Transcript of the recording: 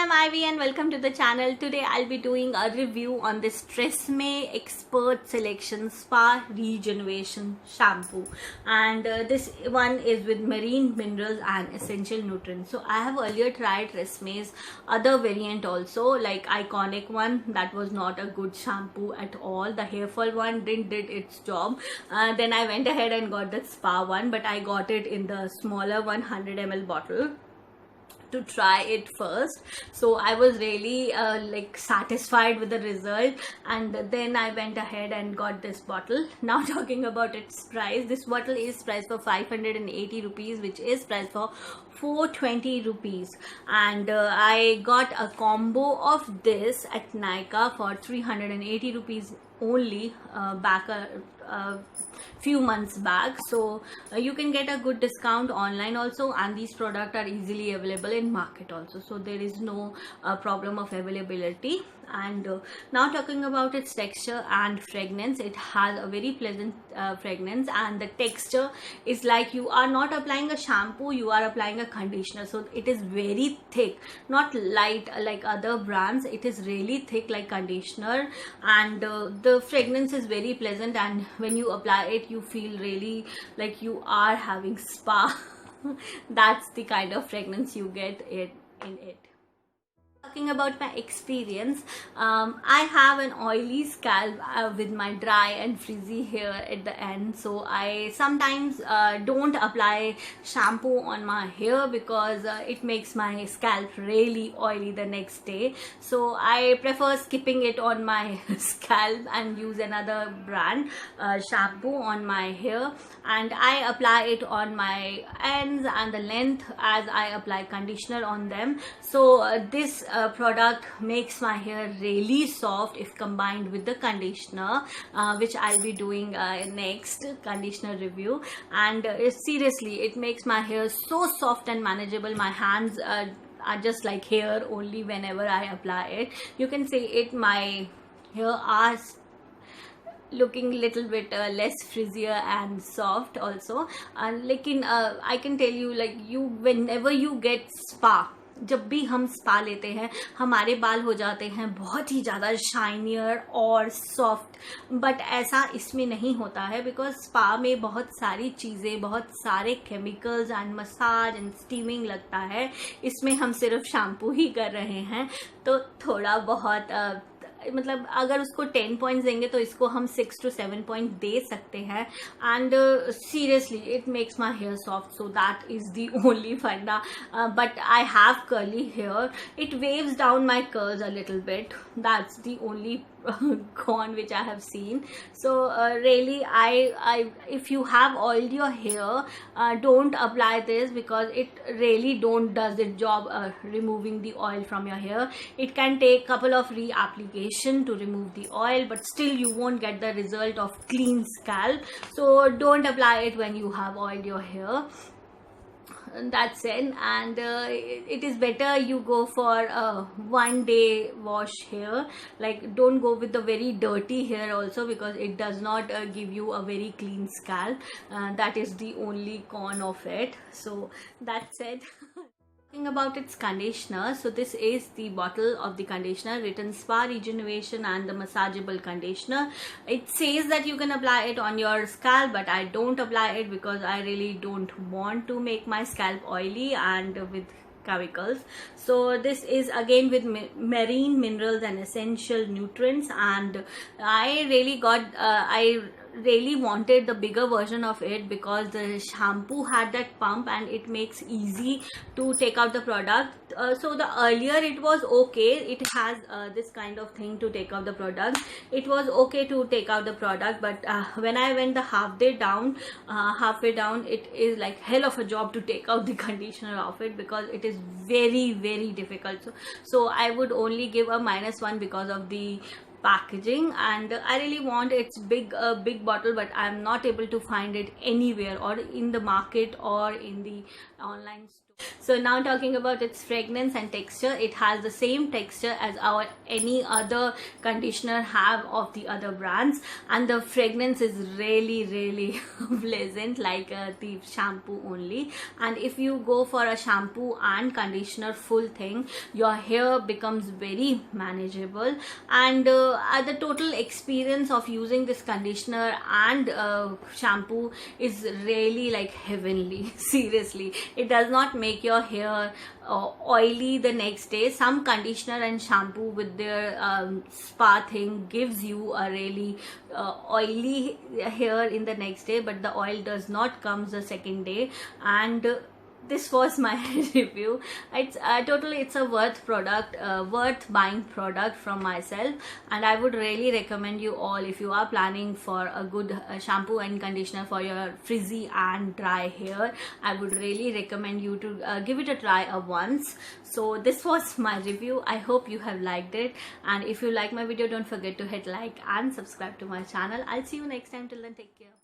I'm Ivy and welcome to the channel. Today I'll be doing a review on this TRESemmé Expert Selection Spa Regeneration Shampoo, and this one is with marine minerals and essential nutrients. So I have earlier tried TRESemmé's other variant also, like Iconic one. That was not a good shampoo at all. The hair fall one did its job. Then I went ahead and got the spa one, but I got it in the smaller 100 ml bottle to try it first. So I was really satisfied with the result, and then I went ahead and got this bottle. Now talking about its price, this bottle is priced for 580 rupees, which is priced for 420 rupees, and I got a combo of this at Nykaa for 380 rupees only back a few months back. So you can get a good discount online also, and these products are easily available in market also, so there is no problem of availability. And now talking about its texture and fragrance, it has a very pleasant fragrance, and the texture is like you are not applying a shampoo, you are applying a conditioner. So it is very thick, not light like other brands. It is really thick like conditioner, and the fragrance is very pleasant, and when you apply it you feel really like you are having spa. That's the kind of fragrance you get in it. Talking about my experience, I have an oily scalp with my dry and frizzy hair at the end, so I sometimes don't apply shampoo on my hair because it makes my scalp really oily the next day. So I prefer skipping it on my scalp and use another brand shampoo on my hair, and I apply it on my ends and the length as I apply conditioner on them. So this product makes my hair really soft if combined with the conditioner, which I'll be doing next conditioner review. And seriously, it makes my hair so soft and manageable. My hands are just like hair only whenever I apply it. You can say it, my hair are looking little bit less frizzier and soft also. And I can tell you, like, you whenever you get spa, जब भी हम spa लेते हैं हमारे बाल हो जाते हैं बहुत ही ज़्यादा शाइनियर और सॉफ्ट, बट ऐसा इसमें नहीं होता है बिकॉज स्पा में बहुत सारी चीज़ें, बहुत सारे chemicals and massage and steaming लगता है. इसमें हम सिर्फ शैम्पू ही कर रहे हैं, तो थोड़ा बहुत मतलब अगर उसको 10 पॉइंट्स देंगे तो इसको हम 6 to 7 पॉइंट दे सकते हैं. And seriously it makes my hair soft, so that is the only funda. But I have curly hair, it waves down my curls a little bit. That's the only con which I have seen. So really, if you have oiled your hair, don't apply this because it really don't does its job removing the oil from your hair. It can take couple of reapplication to remove the oil, but still you won't get the result of clean scalp. So don't apply it when you have oiled your hair. That's it. And it is better you go for a 1 day wash hair. Like, don't go with the very dirty hair also, because it does not give you a very clean scalp. That is the only con of it. So that's it. Talking about its conditioner, so this is the bottle of the conditioner, written Spa Regeneration and the Massageable Conditioner. It says that you can apply it on your scalp, but I don't apply it because I really don't want to make my scalp oily and with chemicals. So this is again with marine minerals and essential nutrients, and I really wanted the bigger version of it because the shampoo had that pump and it makes easy to take out the product. So the earlier it was okay, it has this kind of thing to take out the product. It was okay to take out the product, but when I went the halfway down, it is like hell of a job to take out the conditioner of it because it is very, very difficult. So I would only give a -1 because of the packaging, and I really want its big bottle, but I'm not able to find it anywhere or in the market or in the online store. So now talking about its fragrance and texture, it has the same texture as our any other conditioner have of the other brands, and the fragrance is really pleasant, like the shampoo only. And if you go for a shampoo and conditioner full thing, your hair becomes very manageable, and the total experience of using this conditioner and shampoo is really like heavenly. Seriously, it does not make your hair oily the next day. Some conditioner and shampoo with their spa thing gives you a really oily hair in the next day, but the oil does not comes the second day. And this was my review. It's totally, it's a worth product, worth buying product from myself, and I would really recommend you all, if you are planning for a good shampoo and conditioner for your frizzy and dry hair, I would really recommend you to give it a try once. So this was my review. I hope you have liked it, and if you like my video, don't forget to hit like and subscribe to my channel. I'll see you next time. Till then, take care.